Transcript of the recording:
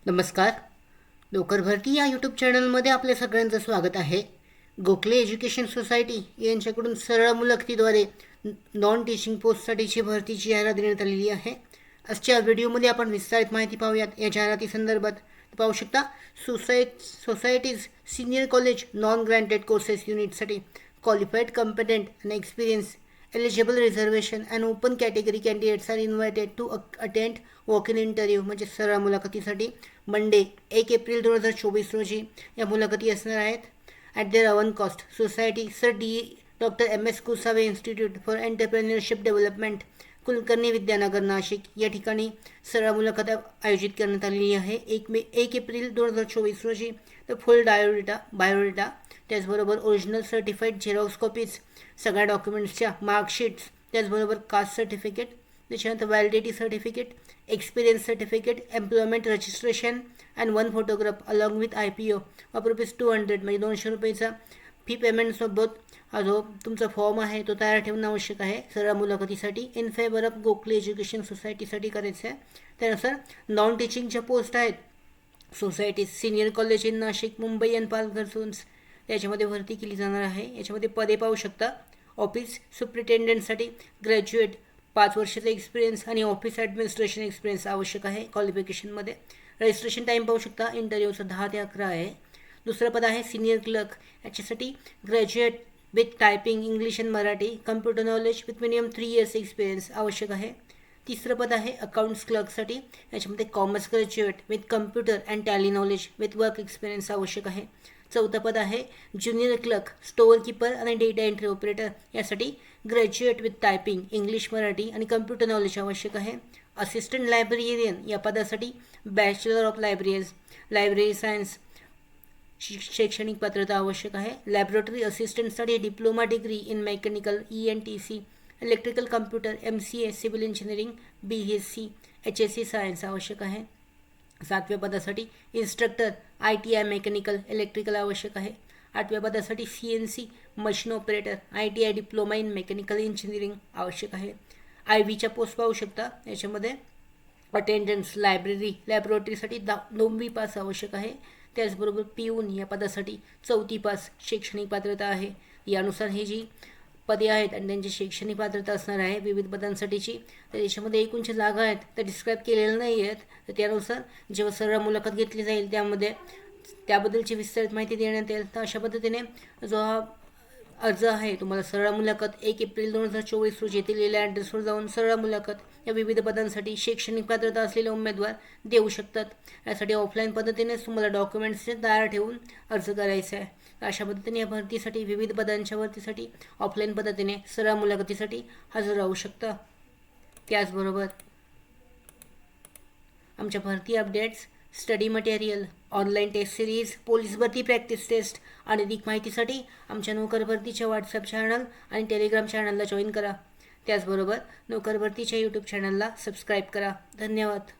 नमस्कार. नोकर भरती या यूट्यूब चॅनलमध्ये आपल्या सगळ्यांचं स्वागत आहे. गोखले एज्युकेशन सोसायटी यांच्याकडून सरळ मुलाखतीद्वारे नॉन टीचिंग पोस्टसाठीची भरतीची जाहिरात देण्यात आलेली आहे. आजच्या व्हिडिओमध्ये आपण विस्तारित माहिती पाहूयात या जाहिराती संदर्भात. पाहू शकता, societies senior college non granted courses युनिटसाठी क्वालिफाईड, कॉम्पिटंट आणि experience eligible reservation and open category candidates are invited to attend walk-in interview म्हणजे सरळ मुलाखतीसाठी मंडे 1 एप्रिल 2024 रोजी या मुलाखती असणार आहेत. At their own cost. Society sir doctor MS Kusave institute for entrepreneurship development, Kulkarni Vidyanagar, Nashik या ठिकाणी सरळ मुलाखत आयोजित करण्यात आलेली आहे 1 एप्रिल 2024 रोजी. तर फुल बायोडेटा त्याचबरोबर ओरिजिनल सर्टिफाईड झेरॉक्स कॉपीज सगळ्या डॉक्युमेंट्सच्या, मार्कशीट्स, त्याचबरोबर कास्ट सर्टिफिकेट, त्याच्यानंतर validity certificate, experience certificate, employment registration and 1 photograph along with IPO of ₹200 म्हणजे ₹200 फी पेमेंटसोबत हा जो तुमचा फॉर्म आहे तो तयार ठेवणं आवश्यक आहे सरळ मुलाखतीसाठी. In favour of Gokhale education सोसायटीसाठी करायचं आहे. त्यानुसार नॉन टीचिंगच्या पोस्ट आहेत societies senior college in Nashik, Mumbai आणि पालघर झोन्स, याच्यामध्ये भरती केली जाणार आहे. याच्यामध्ये पदे पाहू शकता. ऑफिस सुप्रिटेंडंटसाठी ग्रॅज्युएट 5 वर्षाचा एक्सपिरियन्स आणि ऑफिस ॲडमिनिस्ट्रेशन एक्सपिरियन्स आवश्यक आहे क्वालिफिकेशनमध्ये. रजिस्ट्रेशन टाईम पाहू शकता. इंटरव्ह्यूचा 10 ते 11 आहे. दुसरं पद आहे सिनियर क्लर्क. याच्यासाठी graduate with typing English and Marathi, computer knowledge with minimum 3 years experience आवश्यक आहे. तिसरं पद आहे अकाउंट्स क्लर्कसाठी. याच्यामध्ये commerce graduate with computer and tally knowledge with work experience आवश्यक आहे. चौथं पद आहे ज्युनियर क्लर्क, स्टोअर कीपर आणि डेटा एंट्री ऑपरेटर. यासाठी graduate with typing English Marathi आणि कम्प्युटर नॉलेज आवश्यक आहे. असिस्टंट लायब्ररियन या पदासाठी बॅचलर ऑफ लायब्ररी सायन्स शैक्षणिक पात्रता आवश्यक आहे. लॅबोरेटरी असिस्टंटसाठी diploma degree in mechanical ENTC, electrical computer, MCA, civil engineering, BSc, HSC science आवश्यक आहे. 7व्या पदासाठी इन्स्ट्रक्टर ITI मेकॅनिकल इलेक्ट्रिकल आवश्यक आहे. 8व्या पदासाठी CNC machine operator ITI diploma in mechanical engineering आवश्यक आहे. IVच्या पोस्ट पाहू शकता. याच्यामध्ये अटेंडन्स लॅबोरेटरीसाठी 9वी पास आवश्यक आहे. त्याचबरोबर पिऊन या पदासाठी 4थी पास शैक्षणिक पात्रता आहे. यानुसार ही जी पदे आहेत आणि त्यांची शैक्षणिक पात्रता असणार आहे विविध पदांसाठीची. तर याच्यामध्ये एकूणच्या जागा आहेत त्या डिस्क्राईब केलेल्या नाही आहेत. तर त्यानुसार जेव्हा सरळ मुलाखत घेतली जाईल त्यामध्ये त्याबद्दलची विस्तारित माहिती देण्यात येईल. तर अशा पद्धतीने जो हा अर्ज आहे तुम्हाला सरळ मुलाखत 1 एप्रिल 2024 रोजी दिलेल्या ॲड्रेसवर जाऊन सरळ मुलाखत या विविध पदांसाठी शैक्षणिक पात्रता असलेले उमेदवार देऊ शकतात. यासाठी ऑफलाईन पद्धतीनेच तुम्हाला डॉक्युमेंट्स तयार ठेवून अर्ज करायचा आहे. अशा पद्धतीने या भरतीसाठी विविध पदांच्या भरतीसाठी ऑफलाईन पद्धतीने सरळ मुलाखतीसाठी हजर राहू शकता. त्याचबरोबर आमच्या भरती updates, study material, online test series, police भरती प्रॅक्टिस टेस्ट आणि अधिक माहितीसाठी आमच्या नोकर भरतीच्या व्हॉट्सअप चॅनल आणि टेलिग्राम चॅनलला जॉईन करा. त्याचबरोबर नोकर भरतीच्या यूट्यूब चॅनलला सबस्क्राईब करा. धन्यवाद.